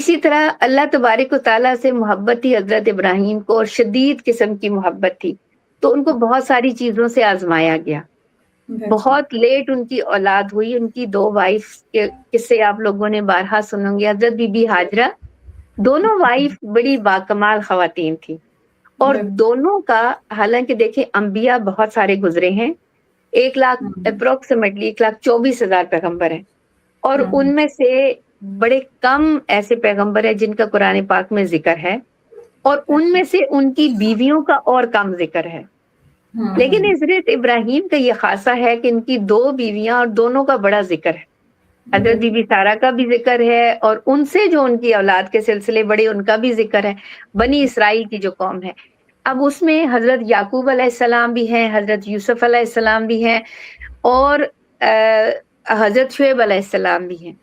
इसी तरह अल्लाह तबारक व तआला से मोहब्बत थी हज़रत इब्राहीम को, और शदीद किस्म की मोहब्बत थी। तो उनको बहुत सारी चीज़ों से आज़माया गया। बिल्कुल। बहुत लेट उनकी औलाद हुई, उनकी 2 वाइफ़ के किस्से आप लोगों ने बारहा सुने होंगे। हज़रत बीबी हाजरा, दोनों वाइफ़ बड़ी बाकमाल ख़वातीन थी, और बिल्कुल। दोनों का, हालाँकि देखिए अंबिया बहुत सारे गुज़रे हैं, 1 लाख हुँ, एप्रोक्सिमेटली 1,24,000 पैगंबर हैं, और हुँ, उनमें से बड़े कम ऐसे पैगंबर हैं जिनका कुरान पाक में ज़िक्र है, और उनमें से उनकी बीवियों का और कम ज़िक्र है। हुँ, लेकिन हुँ, हज़रत इब्राहीम का ये ख़ासा है कि इनकी 2 बीवियाँ और दोनों का बड़ा ज़िक्र है। हज़रत बिल्कुल। बीबी सारा का भी ज़िक्र है, और उनसे जो उनकी औलाद के सिलसिले बढ़े उनका भी ज़िक्र है, बनी इसराइल की जो कौम है। अब उसमें हज़रत याकूब अलैहिस्सलाम भी हैं, हज़रत यूसुफ अलैहिस्सलाम भी हैं, और हज़रत शुएब अलैहिस्सलाम भी हैं,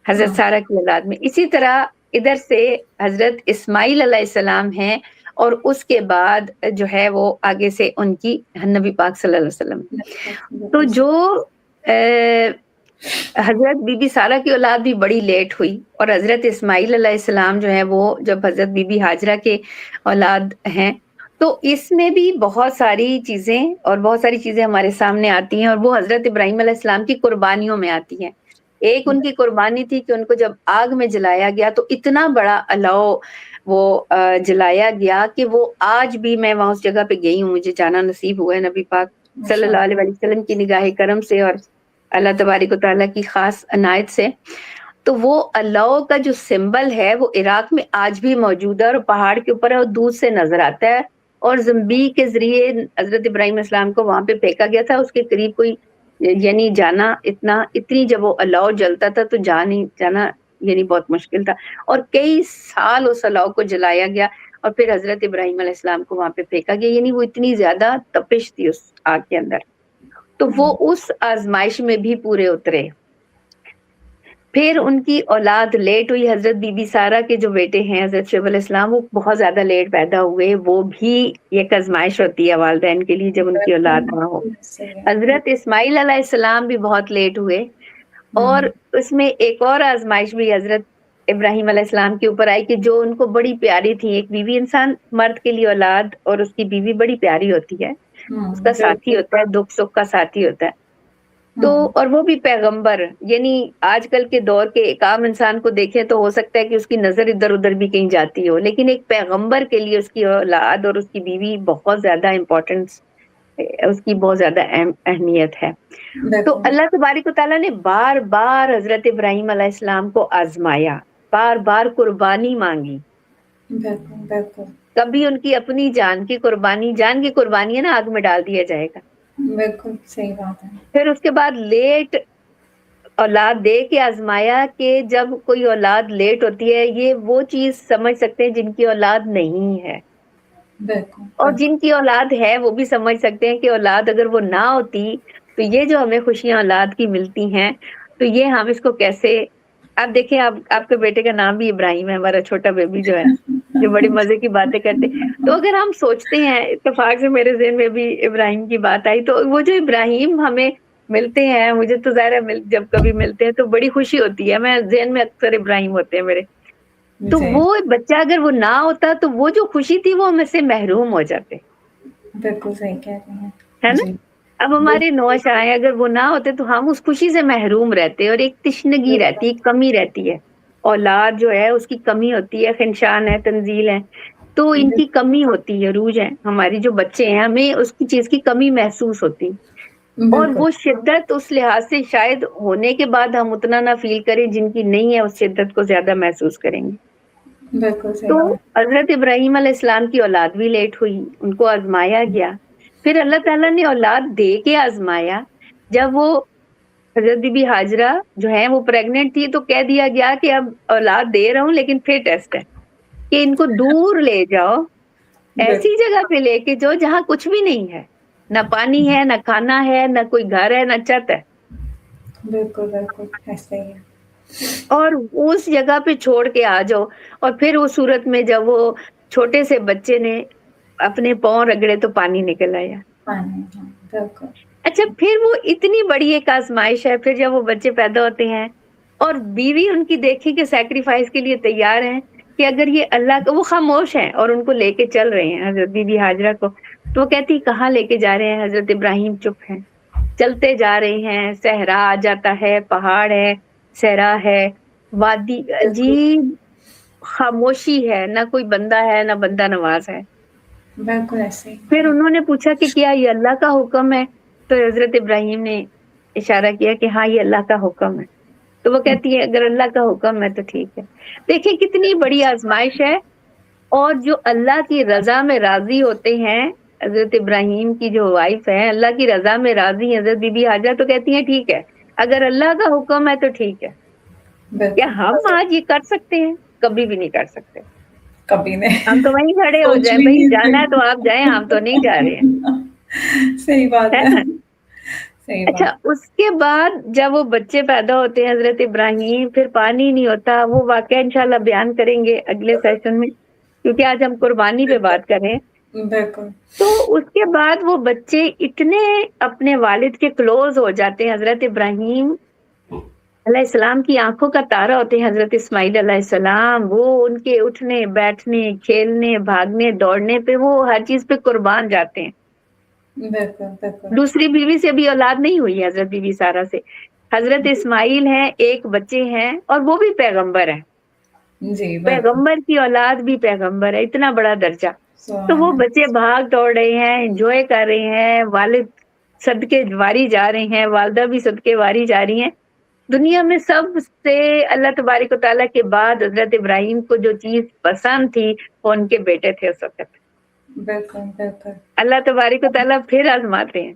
हज़रत हाँ, सारा की औलाद में। इसी तरह इधर से हज़रत इस्माइल अलैहिस्सलाम हैं, और उसके बाद जो है वो आगे से उनकी नबी पाक सल्लल्लाहु अलैहि वसल्लम। बिल्कुल, तो बिल्कुल जो सही। हज़रत बीबी सारा की औलाद भी बड़ी लेट हुई, और हज़रत इस्माइल अलैहिस्सलाम जो है वो जब हज़रत बीबी हाजरा के औलाद हैं, तो इसमें भी बहुत सारी चीज़ें, और बहुत सारी चीज़ें हमारे सामने आती हैं, और वो हज़रत इब्राहीम अलैहिस्सलाम की कुर्बानियों में आती हैं। एक उनकी कुर्बानी थी कि उनको जब आग में जलाया गया तो इतना बड़ा अलाव वो जलाया गया कि वो आज भी, मैं वहाँ उस जगह पे गई हूँ, मुझे जाना नसीब हुआ है नबी पाक सल्लल्लाहु माशाअल्लाह। अलैहि वसल्लम की निगाह करम से और अल्लाह तबारक व तआला की खास अनायत से। तो वो अल्लाह का जो सिंबल है वो इराक में आज भी मौजूद है, और पहाड़ के ऊपर है, और दूर से नजर आता है, और ज़म्बी के ज़रिए हज़रत इब्राहीम अलैहिस्सलाम को वहाँ पे फेंका गया था। उसके करीब कोई यानी जाना इतनी जब वो अलाव जलता था तो जाना यानी बहुत मुश्किल था, और कई साल उस अलाव को जलाया गया, और फिर हज़रत इब्राहीम अलैहिस्सलाम को वहाँ पे फेंका गया, यानी वो इतनी ज़्यादा तपिश थी उस आग के अंदर। तो वो हुँ, उस आज़माइश में भी पूरे उतरे। फिर उनकी औलाद लेट हुई, हज़रत बीबी सारा के जो बेटे हैं हज़रत शुएब अलैहिस्सलाम, वो बहुत ज़्यादा लेट पैदा हुए। वो भी एक आज़माइश होती है वालिदैन के लिए जब उनकी बिल्कुल, औलाद ना हो। बिल्कुल सही है। हज़रत इस्माइल अलैहिस्सलाम भी बहुत लेट हुए, हुँ, और उसमें एक और आज़माइश भी हज़रत इब्राहीम अलैहिस्सलाम के ऊपर आई कि जो उनको बड़ी प्यारी थी। एक बीवी, इंसान मर्द के लिए औलाद और उसकी बीवी बड़ी प्यारी होती है, हुँ, उसका साथी बिल्कुल। होता है, दुख-सुख का साथी होता है। तो हुँ, और वो भी पैगंबर, यानी आजकल के दौर के एक आम इंसान को देखें तो हो सकता है कि उसकी नजर इधर-उधर भी कहीं जाती हो, लेकिन एक पैगंबर के लिए उसकी औलाद और उसकी बीवी बहुत ज्यादा इम्पोर्टेंस, उसकी बहुत ज्यादा अहमियत है। तो बिल्कुल, अल्लाह तबारक व तआला ने बार-बार हजरत इब्राहीम अलैहिस्सलाम को आजमाया, बार-बार कुर्बानी मांगी। बिल्कुल, बिल्कुल, कभी उनकी अपनी जान की कुर्बानी है ना, आग में डाल दिया जाएगा। बिल्कुल सही बात है। फिर उसके बाद लेट औलाद दे के आजमाया कि जब कोई औलाद लेट होती है, ये वो चीज समझ सकते हैं जिनकी औलाद नहीं है, बिल्कुल, और बिल्कुल, जिनकी औलाद है वो भी समझ सकते हैं कि औलाद अगर वो ना होती तो ये जो हमें खुशियां औलाद की मिलती हैं, तो ये हम इसको कैसे। आप देखें, आप आपके बेटे का नाम भी इब्राहिम है, हमारा छोटा बेबी जो है, जो बड़ी मजे की बातें करते। तो अगर हम सोचते हैं, इत्तेफाक से मेरे ज़हन में भी इब्राहिम की बात आई, तो वो जो इब्राहिम हमें मिलते हैं, मुझे तो ज़ाहिर है जब कभी मिलते हैं तो बड़ी खुशी होती है, मैं ज़हन में अक्सर इब्राहिम होते हैं मेरे। तो जी, वो बच्चा अगर वो ना होता तो वो जो खुशी थी वो हम से महरूम हो जाते, बिल्कुल सही कह रही हैं। है ना? जी, अब बिल्कुल, हमारे नौशाएँ अगर वो ना होते तो हम उस खुशी से महरूम रहते, और एक तिश्नगी बिल्कुल, रहती है, कमी रहती है। औलाद जो है उसकी कमी होती है, ख़िनशान है, तंज़ील है, तो इनकी कमी होती है, रूज है, हमारी जो बच्चे हैं, हमें उसकी चीज़ की कमी महसूस होती है। और बिल्कुल, वो शिद्दत उस लिहाज से शायद होने के बाद हम उतना ना फ़ील करें, जिनकी नहीं है उस शिद्दत को ज़्यादा महसूस करेंगे। बिल्कुल तो सही कहा। हज़रत इब्राहीम अलैहिस्सलाम की औलाद भी लेट हुई, उनको आज़माया गया। फिर अल्लाह ताला ने औलाद दे के आज़माया। जब वो हज़रत बीबी हाजरा जो है वो प्रेग्नेंट थी, तो कह दिया गया कि अब औलाद दे रहा हूँ, लेकिन फिर टेस्ट है कि इनको दूर ले जाओ, ऐसी बिल्कुल, जगह पे लेके जाओ जहाँ कुछ भी नहीं है, ना पानी है, ना खाना है, ना कोई घर है, ना छत है, बिल्कुल, बिल्कुल, ऐसा ही है। और उस जगह पे छोड़ के आ जाओ। और फिर उस सूरत में जब वो छोटे से बच्चे ने अपने पाँव रगड़े तो पानी निकल आया। पानी, हाँ, बिल्कुल, अच्छा, फिर वो इतनी बड़ी एक आज़माइश है, फिर जब वो बच्चे पैदा होते हैं اور بیوی ان کی دیکھی کہ سیکریفائس کے لیے تیار ہیں کہ اگر یہ اللہ کا، وہ خاموش ہیں اور ان کو لے کے چل رہے ہیں حضرت بی بی ہاجرہ کو. تو وہ کہتی کہاں لے کے جا رہے ہیں؟ حضرت ابراہیم چپ ہیں، چلتے جا رہے ہیں، صحرا آ جاتا ہے، پہاڑ ہے، صحرا ہے، وادی، بالکل عجیب خاموشی ہے، نہ کوئی بندہ ہے نہ بندہ نواز ہے. بالکل ایسے ہی پھر ہے. انہوں نے پوچھا کہ کیا یہ اللہ کا حکم ہے؟ تو حضرت ابراہیم نے اشارہ کیا کہ ہاں یہ اللہ کا حکم ہے. تو وہ کہتی ہے اگر اللہ کا حکم ہے تو ٹھیک ہے. دیکھیں کتنی بڑی آزمائش ہے. اور جو اللہ کی رضا میں راضی ہوتے ہیں، حضرت ابراہیم کی جو وائف ہے اللہ کی رضا میں راضی ہیں، حضرت بی بی حاجرہ، تو کہتی ہیں ٹھیک ہے اگر اللہ کا حکم ہے تو ٹھیک ہے. کیا بالکل ہم حضرت آج یہ کر سکتے ہیں؟ کبھی بھی نہیں کر سکتے. کبھی نہیں ہم تو وہیں کھڑے ہو سوچ جائیں، بھی بھائی نہیں جانا ہے تو آپ جائیں، ہم تو نہیں جا رہے ہیں، صحیح بات ہے ہے. نا؟ صحیح اچھا، بات. اس کے بعد جب وہ بچے پیدا ہوتے ہیں حضرت ابراہیم، پھر پانی نہیں ہوتا. وہ واقعہ انشاءاللہ بیان کریں گے اگلے سیشن میں، کیونکہ آج ہم قربانی پہ بات کریں. بالکل تو اس کے بعد وہ بچے اتنے اپنے والد کے کلوز ہو جاتے ہیں. حضرت ابراہیم علیہ السلام کی آنکھوں کا تارا ہوتے ہیں حضرت اسماعیل علیہ السلام. وہ ان کے اٹھنے بیٹھنے کھیلنے بھاگنے دوڑنے پہ وہ ہر چیز پہ قربان جاتے ہیں. بالکل بالکل دوسری بیوی سے بھی اولاد نہیں ہوئی حضرت بی بی سارہ سے. حضرت اسماعیل ہیں، ایک بچے ہیں، اور وہ بھی پیغمبر ہیں. جی بالکل. پیغمبر کی اولاد بھی پیغمبر ہے، اتنا بڑا درجہ. تو سبحان وہ اللہ. بچے بھاگ دوڑ رہے ہیں، انجوائے کر رہے ہیں، والد صدقے واری جا رہے ہیں، والدہ بھی صدقے واری جا رہی ہیں. دنیا میں سب سے اللہ تبارک و تعالیٰ کے بعد حضرت ابراہیم کو جو چیز پسند تھی وہ ان کے بیٹے تھے اس وقت. بالکل بالکل اللہ تبارک و تعالیٰ پھر آزماتے ہیں.